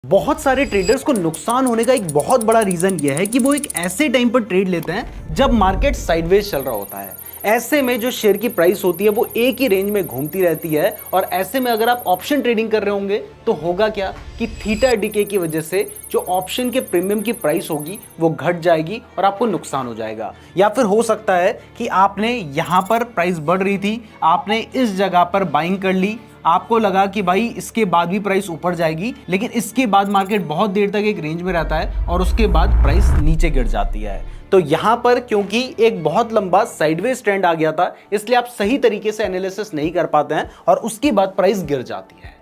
बहुत सारे ट्रेडर्स को नुकसान होने का एक बहुत बड़ा रीजन यह है कि वो एक ऐसे टाइम पर ट्रेड लेते हैं जब मार्केट साइडवेज चल रहा होता है। ऐसे में जो शेयर की प्राइस होती है वो एक ही रेंज में घूमती रहती है और ऐसे में अगर आप ऑप्शन ट्रेडिंग कर रहे होंगे तो होगा क्या कि थीटा डीके की वजह से जो ऑप्शन के प्रीमियम की प्राइस होगी वो घट जाएगी और आपको नुकसान हो जाएगा। या फिर हो सकता है कि आपने यहां पर प्राइस बढ़ रही थी, आपने इस जगह पर बाइंग कर ली, आपको लगा कि भाई इसके बाद भी प्राइस ऊपर जाएगी, लेकिन इसके बाद मार्केट बहुत देर तक एक रेंज में रहता है और उसके बाद प्राइस नीचे गिर जाती है। तो यहां पर क्योंकि एक बहुत लंबा साइडवेज ट्रेंड आ गया था, इसलिए आप सही तरीके से एनालिसिस नहीं कर पाते हैं और उसके बाद प्राइस गिर जाती है।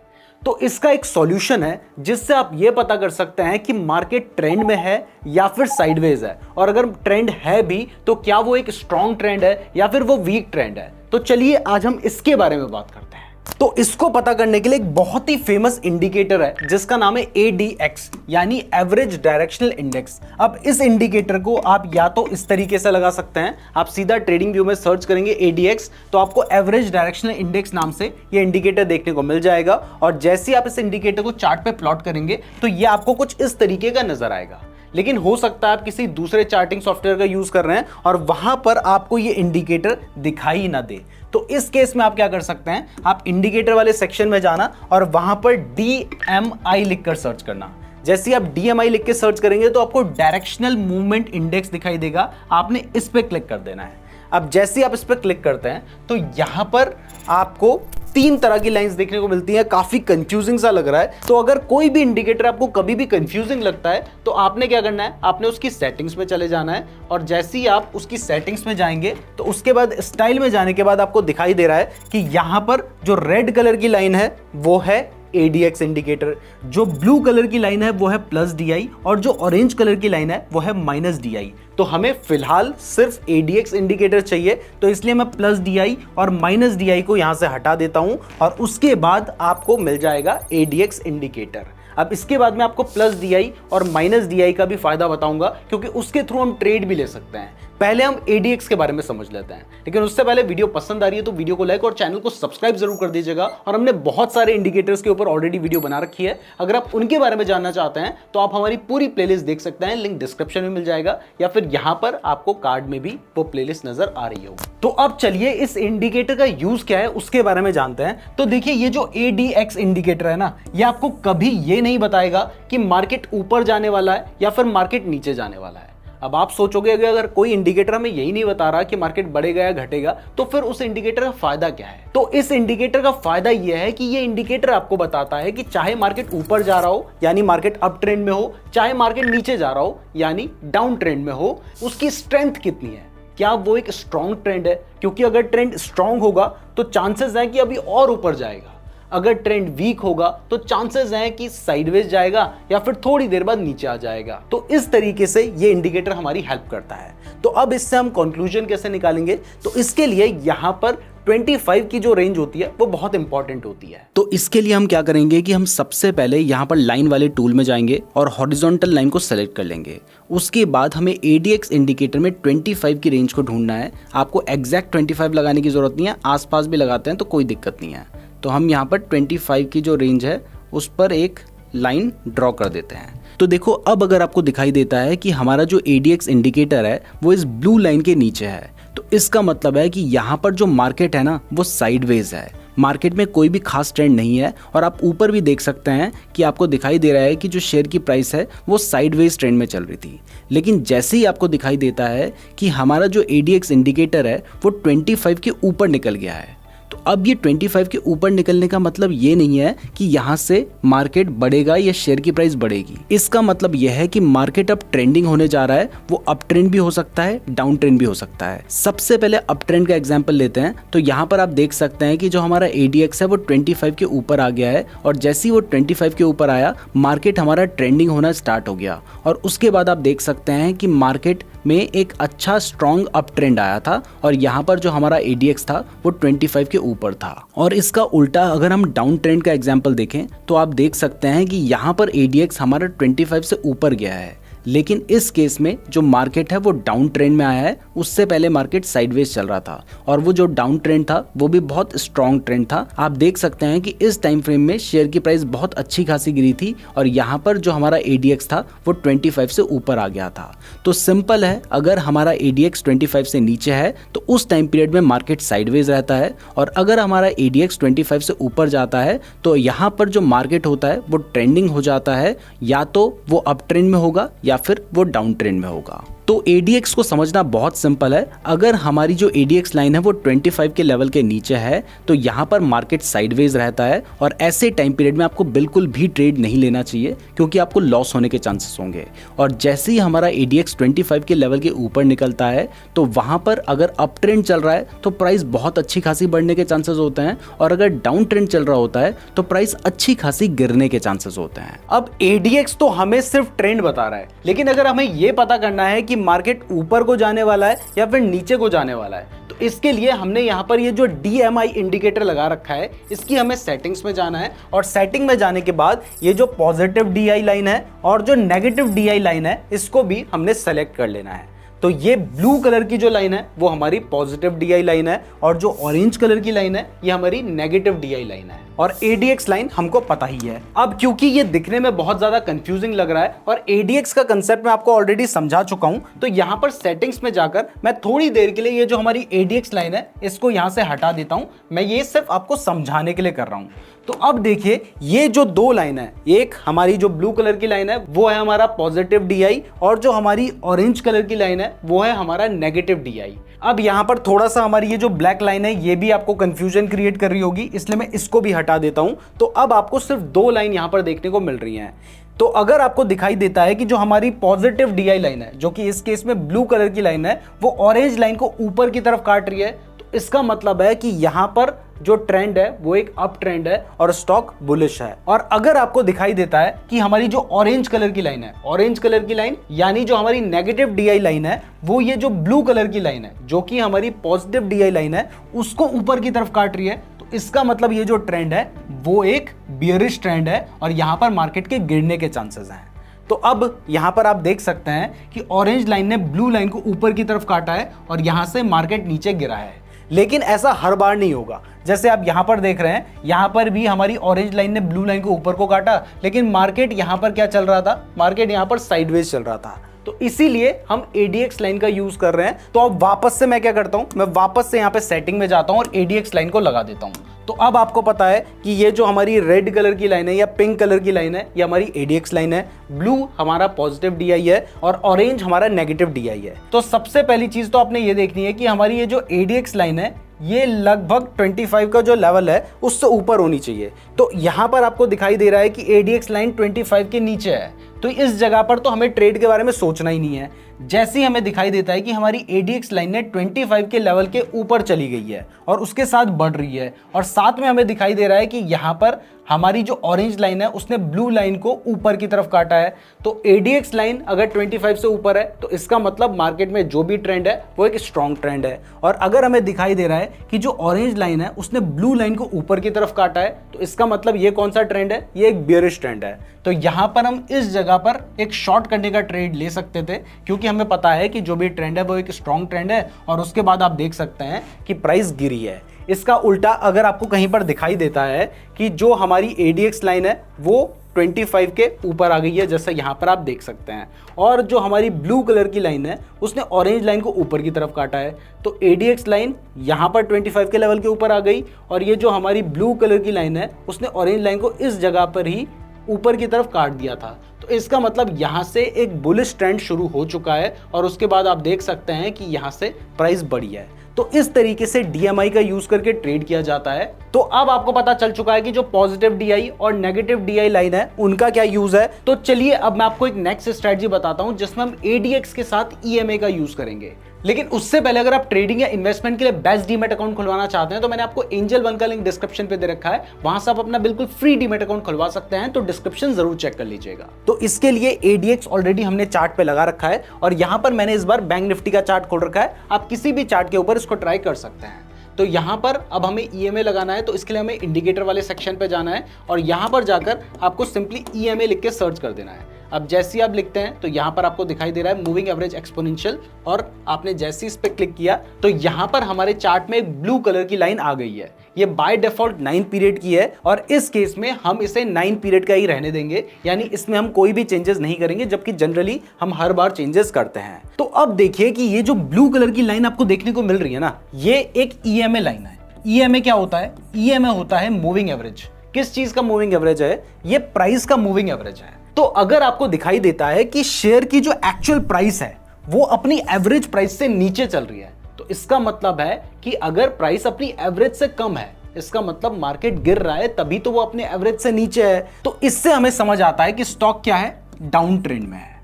तो इसका एक सॉल्यूशन है जिससे आप ये पता कर सकते हैं कि मार्केट ट्रेंड में है या फिर साइडवेज है, और अगर ट्रेंड है भी तो क्या वो एक स्ट्रॉन्ग ट्रेंड है या फिर वो वीक ट्रेंड है। तो चलिए आज हम इसके बारे में बात करते हैं। तो इसको पता करने के लिए एक बहुत ही फेमस इंडिकेटर है जिसका नाम है ADX यानी एवरेज डायरेक्शनल इंडेक्स। अब इस इंडिकेटर को आप या तो इस तरीके से लगा सकते हैं, आप सीधा ट्रेडिंग व्यू में सर्च करेंगे ADX तो आपको एवरेज डायरेक्शनल इंडेक्स नाम से ये इंडिकेटर देखने को मिल जाएगा, और जैसे ही आप इस इंडिकेटर को चार्ट पे प्लॉट करेंगे तो ये आपको कुछ इस तरीके का नजर आएगा। लेकिन हो सकता है आप किसी दूसरे चार्टिंग सॉफ्टवेयर का यूज कर रहे हैं और वहां पर आपको ये इंडिकेटर दिखाई ना दे। तो इस केस में आप क्या कर सकते हैं, आप इंडिकेटर वाले सेक्शन में जाना और वहां पर DMI लिखकर सर्च करना। जैसे ही आप DMI लिख के सर्च करेंगे तो आपको डायरेक्शनल मूवमेंट इंडेक्स दिखाई देगा, आपने इस पे क्लिक कर देना है। अब जैसे ही आप इस पर क्लिक करते हैं तो यहां पर आपको 3 तरह की लाइंस देखने को मिलती हैं। काफी कंफ्यूजिंग सा लग रहा है, तो अगर कोई भी इंडिकेटर आपको कभी भी कंफ्यूजिंग लगता है तो आपने क्या करना है, आपने उसकी सेटिंग्स में चले जाना है, और जैसे ही आप उसकी सेटिंग्स में जाएंगे तो उसके बाद स्टाइल में जाने के बाद आपको दिखाई दे रहा है कि यहां पर जो रेड कलर की लाइन है वो है ADX इंडिकेटर, जो ब्लू कलर की लाइन है वो है प्लस DI, और जो ऑरेंज कलर की लाइन है वो है माइनस DI। तो हमें फिलहाल सिर्फ ADX इंडिकेटर चाहिए, तो इसलिए मैं प्लस DI और माइनस DI को यहां से हटा देता हूं और उसके बाद आपको मिल जाएगा ADX इंडिकेटर। अब इसके बाद में आपको प्लस DI और माइनस DI का भी फायदा बताऊंगा, क्योंकि उसके थ्रू हम ट्रेड भी ले सकते हैं। पहले हम ADX के बारे में समझ लेते हैं, लेकिन उससे पहले वीडियो पसंद आ रही है तो वीडियो को लाइक और चैनल को सब्सक्राइब जरूर कर दीजिएगा। और हमने बहुत सारे इंडिकेटर्स के ऊपर ऑलरेडी वीडियो बना रखी है, अगर आप उनके बारे में जानना चाहते हैं तो आप हमारी पूरी प्लेलिस्ट देख सकते हैं, लिंक डिस्क्रिप्शन में मिल जाएगा या फिर यहां पर आपको कार्ड में भी वो प्लेलिस्ट नजर आ रही होगी। तो अब चलिए इस इंडिकेटर का यूज क्या है उसके बारे में जानते हैं। तो देखिए, ये जो ADX इंडिकेटर है ना, ये आपको कभी ये नहीं बताएगा कि मार्केट ऊपर जाने वाला है या फिर मार्केट नीचे जाने वाला है। अब आप सोचोगे कि अगर कोई इंडिकेटर हमें यही नहीं बता रहा कि मार्केट बढ़ेगा या घटेगा तो फिर उस इंडिकेटर का फायदा क्या है। तो इस इंडिकेटर का फायदा यह है कि ये इंडिकेटर आपको बताता है कि चाहे मार्केट ऊपर जा रहा हो यानी मार्केट अप ट्रेंड में हो, चाहे मार्केट नीचे जा रहा हो यानी डाउन ट्रेंड में हो, उसकी स्ट्रेंथ कितनी है, क्या वो एक स्ट्रॉन्ग ट्रेंड है। क्योंकि अगर ट्रेंड स्ट्रॉन्ग होगा तो चांसेस है कि अभी और ऊपर जाएगा, अगर ट्रेंड वीक होगा तो चांसेस हैं कि साइडवेज जाएगा या फिर थोड़ी देर बाद नीचे आ जाएगा। तो इस तरीके से ये इंडिकेटर हमारी हेल्प करता है। तो अब इससे हम कंक्लूजन कैसे निकालेंगे, तो इसके लिए यहां पर 25 की जो रेंज होती है वो बहुत इंपॉर्टेंट होती है। तो इसके लिए हम क्या करेंगे कि हम सबसे पहले यहाँ पर लाइन वाले टूल में जाएंगे और हॉरिजॉन्टल लाइन को सेलेक्ट कर लेंगे। उसके बाद हमें ADX इंडिकेटर में 25 की रेंज को ढूंढना है। आपको एग्जैक्ट 25 लगाने की जरूरत नहीं है, आसपास भी लगाते हैं तो कोई दिक्कत नहीं है। तो हम यहाँ पर 25 की जो रेंज है उस पर एक लाइन ड्रॉ कर देते हैं। तो देखो, अब अगर आपको दिखाई देता है कि हमारा जो ADX इंडिकेटर है वो इस ब्लू लाइन के नीचे है, तो इसका मतलब है कि यहाँ पर जो मार्केट है ना वो साइडवेज है, मार्केट में कोई भी खास ट्रेंड नहीं है। और आप ऊपर भी देख सकते हैं कि आपको दिखाई दे रहा है कि जो शेयर की प्राइस है वो साइडवेज ट्रेंड में चल रही थी, लेकिन जैसे ही आपको दिखाई देता है कि हमारा जो ADX इंडिकेटर है वो 25 के ऊपर निकल गया है, तो अब ये 25 के ऊपर निकलने का मतलब ये नहीं है कि यहाँ से मार्केट बढ़ेगा या शेयर की प्राइस बढ़ेगी। इसका मतलब यह है कि मार्केट अब ट्रेंडिंग होने जा रहा है। वो अप ट्रेंड भी हो सकता है, डाउन ट्रेंड भी हो सकता है। सबसे पहले अप ट्रेंड का एग्जांपल लेते हैं। तो यहाँ पर आप देख सकते हैं कि जो हमारा ADX है वो 25 के ऊपर आ गया है, और जैसे ही वो 25 के ऊपर आया मार्केट हमारा ट्रेंडिंग होना स्टार्ट हो गया, और उसके बाद आप देख सकते हैं कि मार्केट में एक अच्छा स्ट्रॉन्ग अप ट्रेंड आया था, और यहाँ पर जो हमारा ADX था वो 25 के ऊपर था। और इसका उल्टा अगर हम डाउन ट्रेंड का एग्जांपल देखें तो आप देख सकते हैं कि यहाँ पर ADX हमारा 25 से ऊपर गया है, लेकिन इस केस में जो मार्केट है वो डाउन ट्रेंड में आया है। उससे पहले मार्केट साइडवेज चल रहा था और वो जो डाउन ट्रेंड था वो भी बहुत स्ट्रॉन्ग ट्रेंड था। आप देख सकते हैं कि इस टाइम फ्रेम में शेयर की प्राइस बहुत अच्छी खासी गिरी थी और यहाँ पर जो हमारा ADX था वो 25 से ऊपर आ गया था। तो सिंपल है, अगर हमारा ADX 25 से नीचे है तो उस टाइम पीरियड में मार्केट साइडवेज रहता है, और अगर हमारा ADX 25 से ऊपर जाता है तो यहाँ पर जो मार्केट होता है वो ट्रेंडिंग हो जाता है, या तो वो अप ट्रेंड में होगा या फिर वो डाउन ट्रेंड में होगा। तो ADX को समझना बहुत सिंपल है। अगर हमारी जो ADX लाइन है वो 25 के लेवल के नीचे है तो यहाँ पर मार्केट साइडवेज रहता है, और ऐसे टाइम पीरियड में आपको बिल्कुल भी ट्रेड नहीं लेना चाहिए क्योंकि आपको लॉस होने के चांसेस होंगे। और जैसे ही हमारा ADX 25 के लेवल के ऊपर निकलता है तो वहाँ पर अगर अप ट्रेंड चल रहा है तो प्राइस बहुत अच्छी खासी बढ़ने के चांसेस होते हैं, और अगर डाउन ट्रेंड चल रहा होता है तो प्राइस अच्छी खासी गिरने के चांसेस होते हैं। अब ADX तो हमें सिर्फ ट्रेंड बता रहा है, लेकिन अगर हमें यह पता करना है कि मार्केट ऊपर को जाने वाला है या फिर नीचे को जाने वाला है, तो इसके लिए हमने यहाँ पर ये जो DMI इंडिकेटर लगा रखा है इसकी हमें सेटिंग्स में जाना है, और सेटिंग में जाने के बाद ये जो पॉजिटिव DI लाइन है और जो नेगेटिव DI लाइन है इसको भी हमने सेलेक्ट कर लेना है। तो ये ब्लू कलर की जो लाइन है वो हमारी पॉजिटिव DI लाइन है, और जो ऑरेंज कलर की लाइन है ये हमारी नेगेटिव DI लाइन है, और ADX लाइन हमको पता ही है। अब क्योंकि ये दिखने में बहुत ज्यादा कंफ्यूजिंग लग रहा है और ADX का कंसेप्ट मैं आपको ऑलरेडी समझा चुका हूं, तो यहां पर सेटिंग्स में जाकर मैं थोड़ी देर के लिए ये जो हमारी ADX लाइन है इसको यहां से हटा देता हूं। मैं ये सिर्फ आपको समझाने के लिए कर रहा हूं। तो अब देखिए, ये जो दो लाइन है, एक हमारी जो ब्लू कलर की लाइन है वो है हमारा पॉजिटिव DI, और जो हमारी ऑरेंज कलर की लाइन है वो है हमारा नेगेटिव DI। अब यहाँ पर थोड़ा सा हमारी ये जो ब्लैक लाइन है ये भी आपको कंफ्यूजन क्रिएट कर रही होगी, इसलिए मैं इसको भी हटा देता हूं। तो अब आपको सिर्फ दो लाइन यहाँ पर देखने को मिल रही हैं। तो अगर आपको दिखाई देता है कि जो हमारी पॉजिटिव DI लाइन है, जो कि इस केस में ब्लू कलर की लाइन है, वो ऑरेंज लाइन को ऊपर की तरफ काट रही है, तो इसका मतलब है कि यहाँ पर जो ट्रेंड है वो एक अप ट्रेंड है और स्टॉक बुलिश है। और अगर आपको दिखाई देता है कि हमारी जो ऑरेंज कलर की लाइन है, ऑरेंज कलर की लाइन यानी जो हमारी नेगेटिव DI लाइन है, वो ये जो ब्लू कलर की लाइन है जो कि हमारी पॉजिटिव DI लाइन है उसको ऊपर की तरफ काट रही है, तो इसका मतलब ये जो ट्रेंड है वो एक बियरिश ट्रेंड है और यहाँ पर मार्केट के गिरने के चांसेस हैं। तो अब यहाँ पर आप देख सकते हैं कि ऑरेंज लाइन ने ब्लू लाइन को ऊपर की तरफ काटा है और यहाँ से मार्केट नीचे गिरा है। लेकिन ऐसा हर बार नहीं होगा। जैसे आप यहाँ पर देख रहे हैं, यहाँ पर भी हमारी ऑरेंज लाइन ने ब्लू लाइन को ऊपर को काटा, लेकिन मार्केट यहाँ पर क्या चल रहा था, मार्केट यहाँ पर साइडवेज चल रहा था। तो इसीलिए हम ADX लाइन का यूज कर रहे हैं। तो अब वापस से मैं क्या करता हूं, मैं वापस से यहाँ पे सेटिंग में जाता हूं और ADX लाइन को लगा देता हूं। तो अब आपको पता है कि ये जो हमारी रेड कलर की लाइन है या पिंक कलर की लाइन है ये हमारी ADX लाइन है, ब्लू हमारा पॉजिटिव DI है और ऑरेंज हमारा नेगेटिव DI है। तो सबसे पहली चीज तो आपने ये देखनी है कि हमारी ये जो ADX लाइन है ये लगभग 25 का जो लेवल है उससे ऊपर होनी चाहिए। तो यहाँ पर आपको दिखाई दे रहा है कि ADX लाइन 25 के नीचे है, तो इस जगह पर तो हमें ट्रेड के बारे में सोचना ही नहीं है। जैसे ही हमें दिखाई देता है कि हमारी ADX लाइन ने 25 के लेवल के ऊपर चली गई है और उसके साथ बढ़ रही है, और साथ में हमें दिखाई दे रहा है कि यहाँ पर हमारी जो ऑरेंज लाइन है उसने ब्लू लाइन को ऊपर की तरफ काटा है, तो ADX लाइन अगर 25 से ऊपर है तो इसका मतलब मार्केट में जो भी ट्रेंड है वो एक स्ट्रॉन्ग ट्रेंड है। और अगर हमें दिखाई दे रहा है कि जो ऑरेंज लाइन है उसने ब्लू लाइन को ऊपर की तरफ काटा है, तो इसका मतलब ये कौन सा ट्रेंड है, ये एक बियरिश ट्रेंड है। तो यहाँ पर हम इस जगह पर एक शॉर्ट करने का ट्रेड ले सकते थे, क्योंकि हमें पता है कि जो भी ट्रेंड है वो एक स्ट्रॉन्ग ट्रेंड है, और उसके बाद आप देख सकते हैं कि प्राइस गिरी है। इसका उल्टा अगर आपको कहीं पर दिखाई देता है कि जो हमारी ADX लाइन है वो 25 के ऊपर आ गई है, जैसा यहाँ पर आप देख सकते हैं, और जो हमारी ब्लू कलर की लाइन है उसने ऑरेंज लाइन को ऊपर की तरफ काटा है, तो ADX लाइन यहाँ पर 25 के लेवल के ऊपर आ गई, और ये जो हमारी ब्लू कलर की लाइन है उसने ऑरेंज लाइन को इस जगह पर ही ऊपर की तरफ काट दिया था। तो इसका मतलब यहाँ से एक बुलिश ट्रेंड शुरू हो चुका है, और उसके बाद आप देख सकते हैं कि यहाँ से प्राइस बढ़ी है। तो इस तरीके से DMI का यूज करके ट्रेड किया जाता है। तो अब आपको पता चल चुका है कि जो पॉजिटिव DI और नेगेटिव DI लाइन है उनका क्या यूज है। तो चलिए अब मैं आपको एक नेक्स्ट स्ट्रेटजी बताता हूं जिसमें हम ADX के साथ EMA का यूज करेंगे। लेकिन उससे पहले अगर आप ट्रेडिंग या इन्वेस्टमेंट के लिए बेस्ट डीमैट अकाउंट खुलवाना चाहते हैं तो मैंने आपको एंजल वन का लिंक डिस्क्रिप्शन पे दे रखा है, वहां से आप अपना बिल्कुल फ्री डीमैट अकाउंट खुलवा सकते हैं, तो डिस्क्रिप्शन जरूर चेक कर लीजिएगा। तो इसके लिए ADX ऑलरेडी हमने चार्ट पे लगा रखा है, और यहां पर मैंने इस बार बैंक निफ्टी का चार्ट खोल रखा है। आप किसी भी चार्ट के ऊपर इसको ट्राई कर सकते हैं। तो यहाँ पर अब हमें EMA लगाना है, तो इसके लिए हमें इंडिकेटर वाले सेक्शन पे जाना है और यहाँ पर जाकर आपको सिंपली EMA लिख के सर्च कर देना है। अब जैसे ही आप लिखते हैं तो यहाँ पर आपको दिखाई दे रहा है मूविंग एवरेज एक्सपोनेंशियल, और आपने जैसे ही इस पे क्लिक किया तो यहाँ पर हमारे चार्ट में एक ब्लू कलर की लाइन आ गई है। ये बाय डिफॉल्ट 9 पीरियड की है और इस केस में हम इसे 9 पीरियड का ही रहने देंगे, यानी इसमें हम कोई भी चेंजेस नहीं करेंगे, जबकि जनरली हम हर बार चेंजेस करते हैं। तो अब देखिए कि ये जो ब्लू कलर की लाइन आपको देखने को मिल रही है ना, ये एक ईएमए लाइन है। ईएमए क्या होता है? ईएमए होता है मूविंग एवरेज। किस चीज का मूविंग एवरेज है? ये प्राइस का मूविंग एवरेज है। तो अगर आपको दिखाई देता है कि शेयर की जो एक्चुअल प्राइस है वो अपनी एवरेज प्राइस से नीचे चल रही है, तो इसका मतलब है कि अगर प्राइस अपनी एवरेज से कम है, इसका मतलब मार्केट गिर रहा है, तभी तो वो अपने एवरेज से नीचे है। तो इससे हमें समझ आता है कि स्टॉक क्या है? डाउन ट्रेंड में है।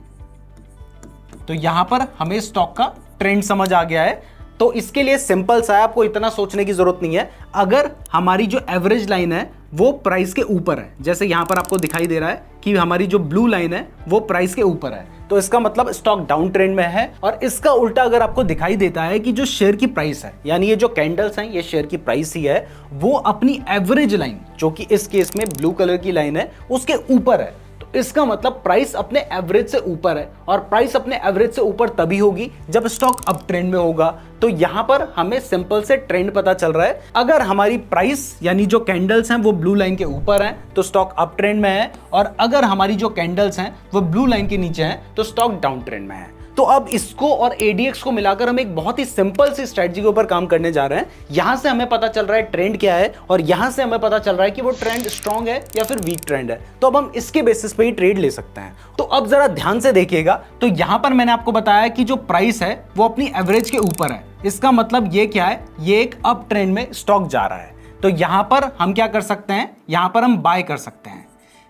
तो यहां पर हमें स्टॉक का ट्रेंड समझ आ गया है। तो इसके लिए सिंपल सा है, आपको इतना सोचने की जरूरत नहीं है। अगर हमारी जो एवरेज लाइन है वो प्राइस के ऊपर है, जैसे यहां पर आपको दिखाई दे रहा है कि हमारी जो ब्लू लाइन है वो प्राइस के ऊपर है, तो इसका मतलब स्टॉक डाउन ट्रेंड में है। और इसका उल्टा अगर आपको दिखाई देता है कि जो शेयर की प्राइस है, यानी ये जो कैंडल्स हैं ये शेयर की प्राइस ही है, वो अपनी एवरेज लाइन, जो कि इस केस में ब्लू कलर की लाइन है, उसके ऊपर है, इसका मतलब प्राइस अपने एवरेज से ऊपर है। और प्राइस अपने एवरेज से ऊपर तभी होगी जब स्टॉक अप ट्रेंड में होगा। तो यहां पर हमें सिंपल से ट्रेंड पता चल रहा है। अगर हमारी प्राइस यानी जो कैंडल्स हैं वो ब्लू लाइन के ऊपर हैं तो स्टॉक अप ट्रेंड में है, और अगर हमारी जो कैंडल्स हैं वो ब्लू लाइन के नीचे हैं तो स्टॉक डाउन ट्रेंड में है। तो अब इसको और एडीएक्स को मिलाकर हम एक बहुत ही सिंपल सी स्ट्रेटजी के ऊपर काम करने जा रहे हैं। यहां से हमें पता चल रहा है ट्रेंड क्या है, और यहां से हमें पता चल रहा है कि वो ट्रेंड स्ट्रांग है या फिर वीक ट्रेंड है। तो अब हम इसके बेसिस पे ही ट्रेड ले सकते हैं। तो अब जरा ध्यान से देखिएगा, तो यहां पर मैंने आपको बताया कि जो प्राइस है वो अपनी एवरेज के ऊपर है। इसका मतलब ये क्या है? ये एक अप ट्रेंड में स्टॉक जा रहा है। तो यहां पर हम क्या कर सकते हैं? यहां पर हम बाय कर सकते हैं।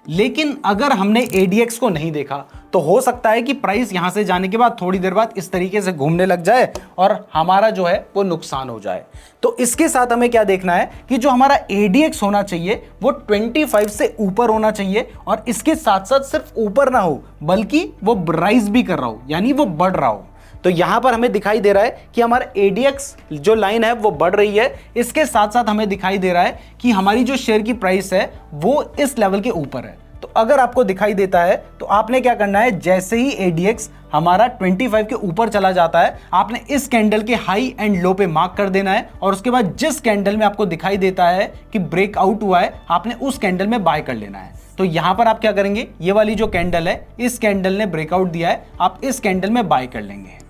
लेकिन अगर हमने एडीएक्स को नहीं देखा तो हो सकता है कि प्राइस यहां से जाने के बाद थोड़ी देर बाद इस तरीके से घूमने लग जाए और हमारा जो है वो नुकसान हो जाए। तो इसके साथ हमें क्या देखना है कि जो हमारा एडीएक्स होना चाहिए वो 25 से ऊपर होना चाहिए, और इसके साथ साथ सिर्फ ऊपर ना हो बल्कि वो राइज भी कर रहा हो, यानी वो बढ़ रहा हो। तो यहां पर हमें दिखाई दे रहा है कि हमारा एडीएक्स जो लाइन है वो बढ़ रही है, इसके साथ साथ हमें दिखाई दे रहा है कि हमारी जो शेयर की प्राइस है वो इस लेवल के ऊपर है। तो अगर आपको दिखाई देता है तो आपने क्या करना है, जैसे ही एडीएक्स हमारा 25 के ऊपर चला जाता है, आपने इस कैंडल के हाई एंड लो पे मार्क कर देना है, और उसके बाद जिस कैंडल में आपको दिखाई देता है कि ब्रेकआउट हुआ है, आपने उस कैंडल में बाय कर लेना है। तो यहां पर आप क्या करेंगे, ये वाली जो कैंडल है, इस कैंडल ने ब्रेकआउट दिया है, आप इस कैंडल में बाय कर लेंगे।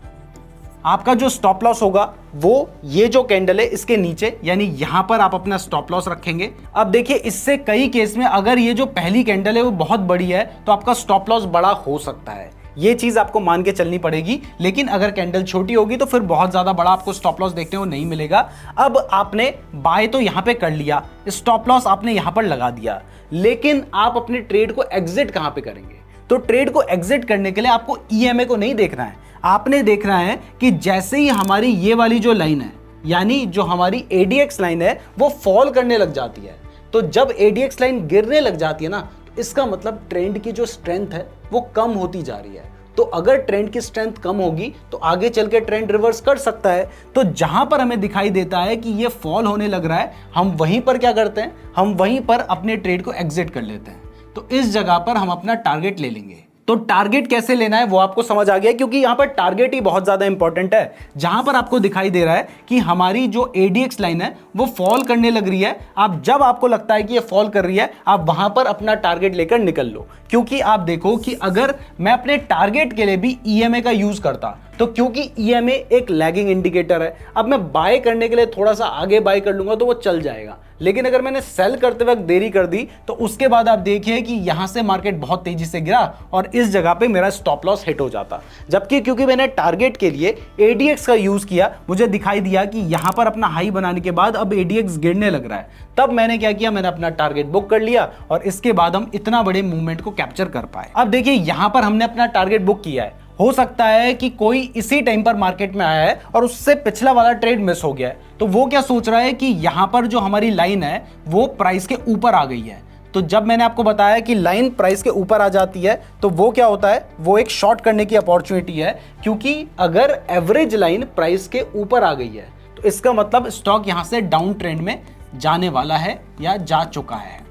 आपका जो स्टॉप लॉस होगा वो ये जो कैंडल है इसके नीचे, यानी यहां पर आप अपना स्टॉप लॉस रखेंगे। अब देखिए, इससे कई केस में अगर ये जो पहली कैंडल है वो बहुत बड़ी है तो आपका स्टॉप लॉस बड़ा हो सकता है, ये चीज आपको मान के चलनी पड़ेगी। लेकिन अगर कैंडल छोटी होगी तो फिर बहुत ज्यादा बड़ा आपको स्टॉप लॉस देखने को नहीं मिलेगा। अब आपने बाय तो यहां पे कर लिया, स्टॉप लॉस आपने यहां पर लगा दिया, लेकिन आप अपने ट्रेड को एग्जिट कहां पे करेंगे? तो ट्रेड को एग्जिट करने के लिए आपको ईएमए को नहीं देखना है, आपने देखना है कि जैसे ही हमारी ये वाली जो लाइन है, यानी जो हमारी एडीएक्स लाइन है, वो फॉल करने लग जाती है। तो जब एडीएक्स लाइन गिरने लग जाती है ना, तो इसका मतलब ट्रेंड की जो स्ट्रेंथ है वो कम होती जा रही है। तो अगर ट्रेंड की स्ट्रेंथ कम होगी तो आगे चल के ट्रेंड रिवर्स कर सकता है। तो जहां पर हमें दिखाई देता है कि ये फॉल होने लग रहा है, हम वहीं पर क्या करते हैं, हम वहीं पर अपने ट्रेड को एग्जिट कर लेते हैं। तो इस जगह पर हम अपना टारगेट ले लेंगे। तो टारगेट कैसे लेना है वो आपको समझ आ गया, क्योंकि यहां पर टारगेट ही बहुत ज्यादा इंपॉर्टेंट है। जहां पर आपको दिखाई दे रहा है कि हमारी जो एडीएक्स लाइन है वो फॉल करने लग रही है, जब आपको लगता है कि ये फॉल कर रही है, आप वहां पर अपना टारगेट लेकर निकल लो। क्योंकि आप देखो कि अगर मैं अपने टारगेट के लिए भी ईएमए का यूज करता, तो क्योंकि ईएमए एक लैगिंग इंडिकेटर है, अब मैं बाय करने के लिए थोड़ा सा आगे बाय कर लूंगा तो वो चल जाएगा। लेकिन अगर मैंने सेल करते वक्त देरी कर दी तो उसके बाद आप देखिए कि यहां से मार्केट बहुत तेजी से गिरा और इस जगह पे मेरा स्टॉप लॉस हिट हो जाता। जबकि क्योंकि मैंने टारगेट के लिए एडीएक्स का यूज किया, मुझे दिखाई दिया कि यहां पर अपना हाई बनाने के बाद अब एडीएक्स गिरने लग रहा है, तब मैंने क्या किया, मैंने अपना टारगेट बुक कर लिया और इसके बाद हम इतना बड़े मूवमेंट को कैप्चर कर पाए। अब देखिए, यहां पर हमने अपना टारगेट बुक किया है, हो सकता है कि कोई इसी टाइम पर मार्केट में आया है और उससे पिछला वाला ट्रेड मिस हो गया है, तो वो क्या सोच रहा है कि यहां पर जो हमारी लाइन है वो प्राइस के ऊपर आ गई है। तो जब मैंने आपको बताया कि लाइन प्राइस के ऊपर आ जाती है तो वो क्या होता है, वो एक शॉर्ट करने की अपॉर्चुनिटी है, क्योंकि अगर एवरेज लाइन प्राइस के ऊपर आ गई है तो इसका मतलब स्टॉक यहां से डाउन ट्रेंड में जाने वाला है या जा चुका है।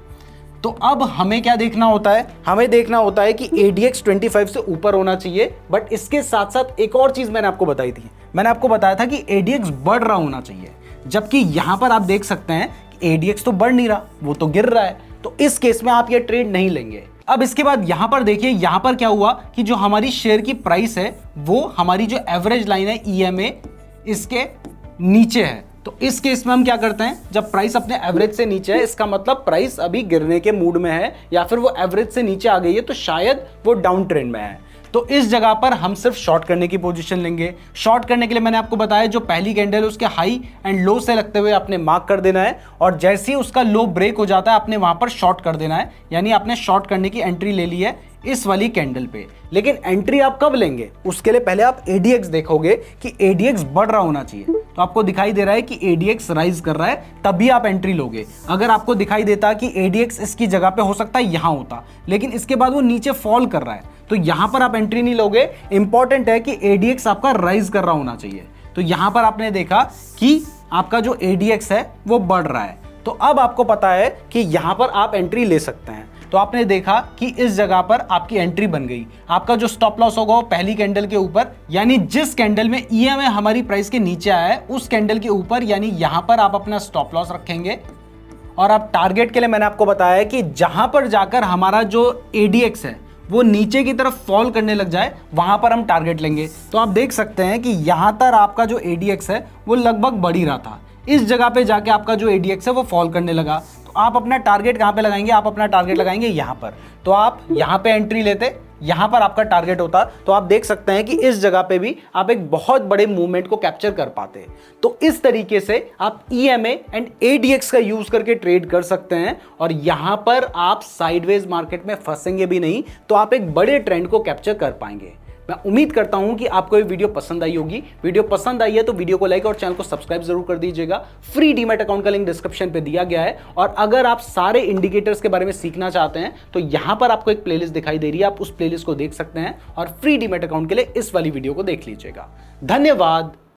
तो अब हमें क्या देखना होता है, हमें देखना होता है कि ADX 25 से ऊपर होना चाहिए। बट इसके साथ साथ एक और चीज मैंने आपको बताई थी, मैंने आपको बताया था कि ADX बढ़ रहा होना चाहिए, जबकि यहां पर आप देख सकते हैं कि ADX तो बढ़ नहीं रहा, वो तो गिर रहा है। तो इस केस में आप ये ट्रेड नहीं लेंगे। अब इसके बाद यहां पर देखिए, यहां पर क्या हुआ कि जो हमारी शेयर की प्राइस है वो हमारी जो एवरेज लाइन है EMA इसके नीचे है। तो इस केस में हम क्या करते हैं, जब प्राइस अपने एवरेज से नीचे है, इसका मतलब प्राइस अभी गिरने के मूड में है, या फिर वो एवरेज से नीचे आ गई है, तो शायद वो डाउन ट्रेंड में है। तो इस जगह पर हम सिर्फ शॉर्ट करने की पोजीशन लेंगे। शॉर्ट करने के लिए मैंने आपको बताया जो पहली कैंडल है उसके हाई एंड लो से लगते हुए आपने मार्क कर देना है, और जैसे ही उसका लो ब्रेक हो जाता है आपने वहां पर शॉर्ट कर देना है, यानी आपने शॉर्ट करने की एंट्री ले ली है इस वाली कैंडल पे। लेकिन एंट्री आप कब लेंगे, उसके लिए पहले आप ADX देखोगे कि ADX बढ़ रहा होना चाहिए। तो आपको दिखाई दे रहा है कि ADX राइज कर रहा है, तभी आप एंट्री लोगे। अगर आपको दिखाई देता कि ADX इसकी जगह पे हो सकता है यहां होता, लेकिन इसके बाद वो नीचे फॉल कर रहा है, तो यहां पर आप एंट्री नहीं लोगे। इंपॉर्टेंट है कि ADX आपका राइज कर रहा होना चाहिए। तो यहां पर आपने देखा कि आपका जो ADX है वो बढ़ रहा है, तो अब आपको पता है कि यहां पर आप एंट्री ले सकते हैं। तो आपने देखा कि इस जगह पर आपकी एंट्री बन गई। आपका जो स्टॉप लॉस होगा वो पहली कैंडल के ऊपर, यानी जिस कैंडल में EMA हमारी प्राइस के नीचे आया है उस कैंडल के ऊपर, यानी यहां पर आप अपना स्टॉप लॉस रखेंगे। और आप टारगेट के लिए मैंने आपको बताया कि जहां पर जाकर हमारा जो ADX है वो नीचे की तरफ फॉल करने लग जाए, वहां पर हम टारगेट लेंगे। तो आप देख सकते हैं कि यहां तक आपका जो ADX है वो लगभग बढ़ ही रहा था, इस जगह पे जाके आपका जो ADX है वो फॉल करने लगा। तो आप अपना टारगेट कहां पे लगाएंगे, आप अपना टारगेट लगाएंगे यहां पर। तो आप यहां पे एंट्री लेते, यहां पर आपका टारगेट होता, तो आप देख सकते हैं कि इस जगह पे भी आप एक बहुत बड़े मूवमेंट को कैप्चर कर पाते। तो इस तरीके से आप EMA एंड ADX का यूज करके ट्रेड कर सकते हैं, और यहां पर आप साइडवेज मार्केट में फंसेंगे भी नहीं, तो आप एक बड़े ट्रेंड को कैप्चर कर पाएंगे। मैं उम्मीद करता हूं कि आपको ये वीडियो पसंद आई होगी। वीडियो पसंद आई है तो वीडियो को लाइक और चैनल को सब्सक्राइब जरूर कर दीजिएगा। फ्री डीमैट अकाउंट का लिंक डिस्क्रिप्शन पे दिया गया है, और अगर आप सारे इंडिकेटर्स के बारे में सीखना चाहते हैं तो यहां पर आपको एक प्लेलिस्ट दिखाई दे रही है, आप उस प्लेलिस्ट को देख सकते हैं, और फ्री डीमैट अकाउंट के लिए इस वाली वीडियो को देख लीजिएगा। धन्यवाद।